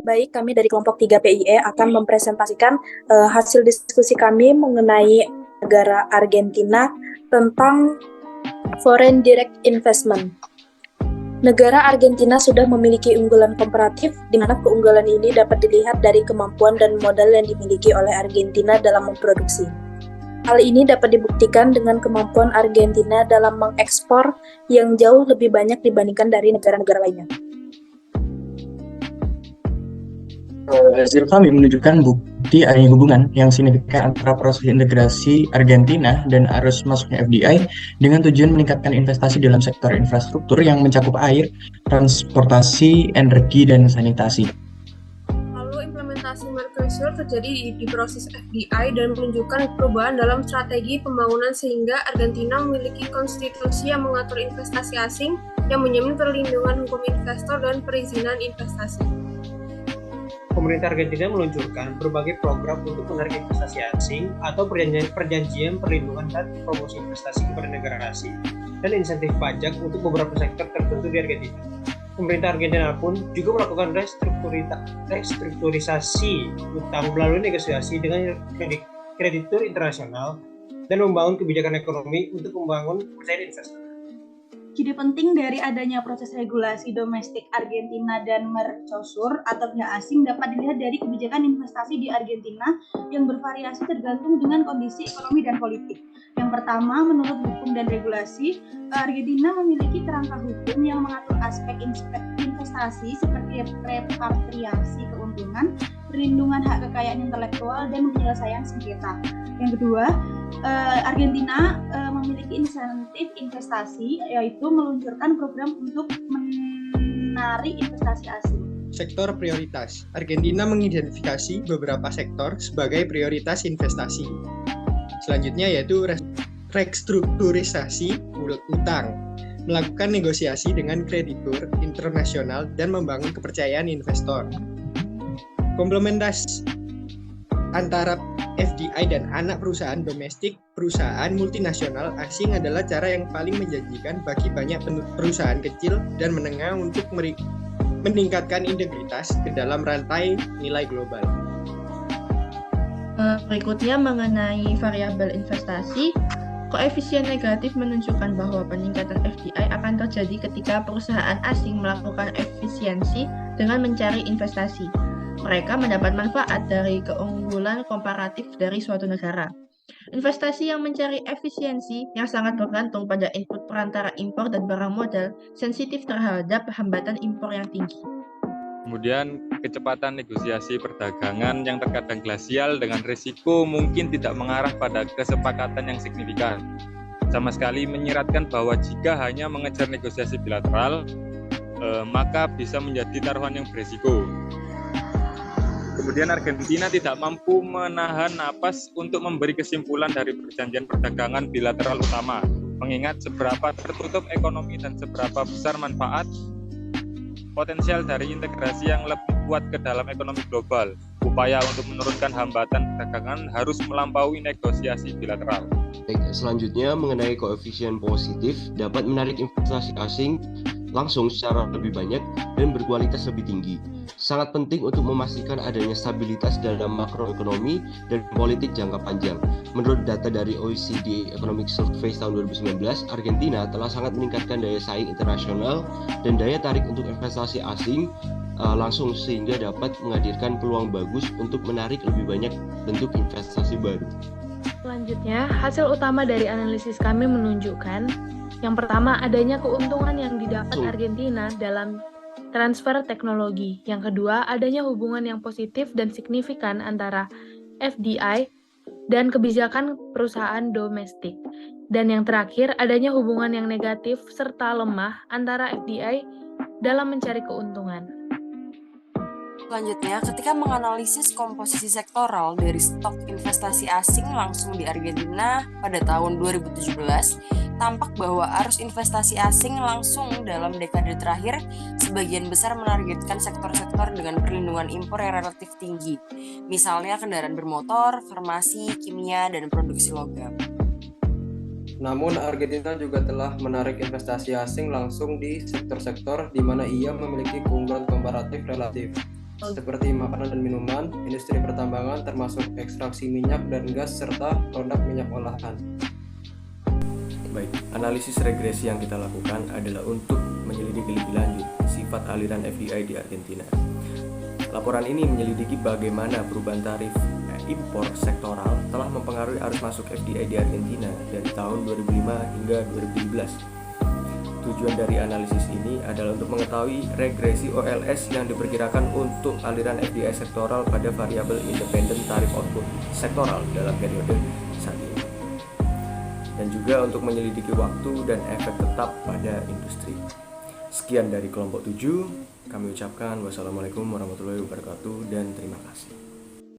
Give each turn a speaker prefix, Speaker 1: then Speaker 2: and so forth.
Speaker 1: Baik, kami dari kelompok 3 PIE akan mempresentasikan hasil diskusi kami mengenai negara Argentina tentang Foreign Direct Investment. Negara Argentina sudah memiliki unggulan komparatif, di mana keunggulan ini dapat dilihat dari kemampuan dan modal yang dimiliki oleh Argentina dalam memproduksi. Hal ini dapat dibuktikan dengan kemampuan Argentina dalam mengekspor yang jauh lebih banyak dibandingkan dari negara-negara lainnya.
Speaker 2: Hasil kami menunjukkan bukti adanya hubungan yang signifikan antara proses integrasi Argentina dan arus masuknya FDI dengan tujuan meningkatkan investasi dalam sektor infrastruktur yang mencakup air, transportasi, energi, dan sanitasi.
Speaker 3: Lalu implementasi Mercosur terjadi di proses FDI dan menunjukkan perubahan dalam strategi pembangunan sehingga Argentina memiliki konstitusi yang mengatur investasi asing yang menjamin perlindungan hukum investor dan perizinan investasi.
Speaker 4: Pemerintah Argentina meluncurkan berbagai program untuk menarik investasi asing atau perjanjian perlindungan dan promosi investasi kepada negara asing dan insentif pajak untuk beberapa sektor tertentu di Argentina. Pemerintah Argentina pun juga melakukan restrukturisasi utang melalui negosiasi dengan kreditur internasional dan membangun kebijakan ekonomi untuk membangun kepercayaan investor.
Speaker 5: Jadi penting dari adanya proses regulasi domestik Argentina dan Mercosur atau pihak asing dapat dilihat dari kebijakan investasi di Argentina yang bervariasi tergantung dengan kondisi ekonomi dan politik. Yang pertama, menurut hukum dan regulasi, Argentina memiliki kerangka hukum yang mengatur aspek investasi seperti repatriasi keuntungan, perlindungan hak kekayaan intelektual, dan penyelesaian sengketa. Yang kedua, Argentina memiliki insentif investasi, yaitu meluncurkan program untuk menarik investasi asing.
Speaker 6: Sektor prioritas. Argentina mengidentifikasi beberapa sektor sebagai prioritas investasi. Selanjutnya yaitu restrukturisasi utang, melakukan negosiasi dengan kreditur internasional dan membangun kepercayaan investor. Komplementasi antara FDI dan anak perusahaan domestik, perusahaan multinasional asing adalah cara yang paling menjanjikan bagi banyak perusahaan kecil dan menengah untuk meningkatkan integritas ke dalam rantai nilai global.
Speaker 7: Berikutnya mengenai variabel investasi, koefisien negatif menunjukkan bahwa peningkatan FDI akan terjadi ketika perusahaan asing melakukan efisiensi dengan mencari investasi. Mereka mendapat manfaat dari keunggulan komparatif dari suatu negara. Investasi yang mencari efisiensi yang sangat bergantung pada input perantara impor dan barang modal sensitif terhadap hambatan impor yang tinggi.
Speaker 8: Kemudian kecepatan negosiasi perdagangan yang terkadang glasial dengan risiko mungkin tidak mengarah pada kesepakatan yang signifikan. Sama sekali menyiratkan bahwa jika hanya mengejar negosiasi bilateral, maka bisa menjadi taruhan yang berisiko. Kemudian Argentina tidak mampu menahan napas untuk memberi kesimpulan dari perjanjian perdagangan bilateral utama, mengingat seberapa tertutup ekonomi dan seberapa besar manfaat potensial dari integrasi yang lebih kuat ke dalam ekonomi global. Upaya untuk menurunkan hambatan perdagangan harus melampaui negosiasi bilateral.
Speaker 9: Selanjutnya mengenai koefisien positif dapat menarik investasi asing langsung secara lebih banyak dan berkualitas lebih tinggi. Sangat penting untuk memastikan adanya stabilitas dalam makroekonomi dan politik jangka panjang. Menurut data dari OECD Economic Survey tahun 2019, Argentina telah sangat meningkatkan daya saing internasional dan daya tarik untuk investasi asing langsung sehingga dapat menghadirkan peluang bagus untuk menarik lebih banyak bentuk investasi baru.
Speaker 10: Selanjutnya, hasil utama dari analisis kami menunjukkan yang pertama, adanya keuntungan yang didapat Argentina dalam transfer teknologi. Yang kedua, adanya hubungan yang positif dan signifikan antara FDI dan kebijakan perusahaan domestik. Dan yang terakhir, adanya hubungan yang negatif serta lemah antara FDI dalam mencari keuntungan.
Speaker 11: Selanjutnya, ketika menganalisis komposisi sektoral dari stok investasi asing langsung di Argentina pada tahun 2017, tampak bahwa arus investasi asing langsung dalam dekade terakhir sebagian besar menargetkan sektor-sektor dengan perlindungan impor yang relatif tinggi, misalnya kendaraan bermotor, farmasi, kimia, dan produksi logam.
Speaker 12: Namun Argentina juga telah menarik investasi asing langsung di sektor-sektor di mana ia memiliki keunggulan komparatif relatif. seperti makanan dan minuman, industri pertambangan termasuk ekstraksi minyak dan gas, serta produk minyak olahan.
Speaker 13: Baik, analisis regresi yang kita lakukan adalah untuk menyelidiki lebih lanjut sifat aliran FDI di Argentina. Laporan ini menyelidiki bagaimana perubahan tarif impor sektoral telah mempengaruhi arus masuk FDI di Argentina dari tahun 2005 hingga 2017. Tujuan dari analisis ini adalah untuk mengetahui regresi OLS yang diperkirakan untuk aliran FDI sektoral pada variabel independen tarif output sektoral dalam periode saat ini. Dan juga untuk menyelidiki waktu dan efek tetap pada industri. Sekian dari kelompok 7, kami ucapkan wassalamualaikum warahmatullahi wabarakatuh dan terima kasih.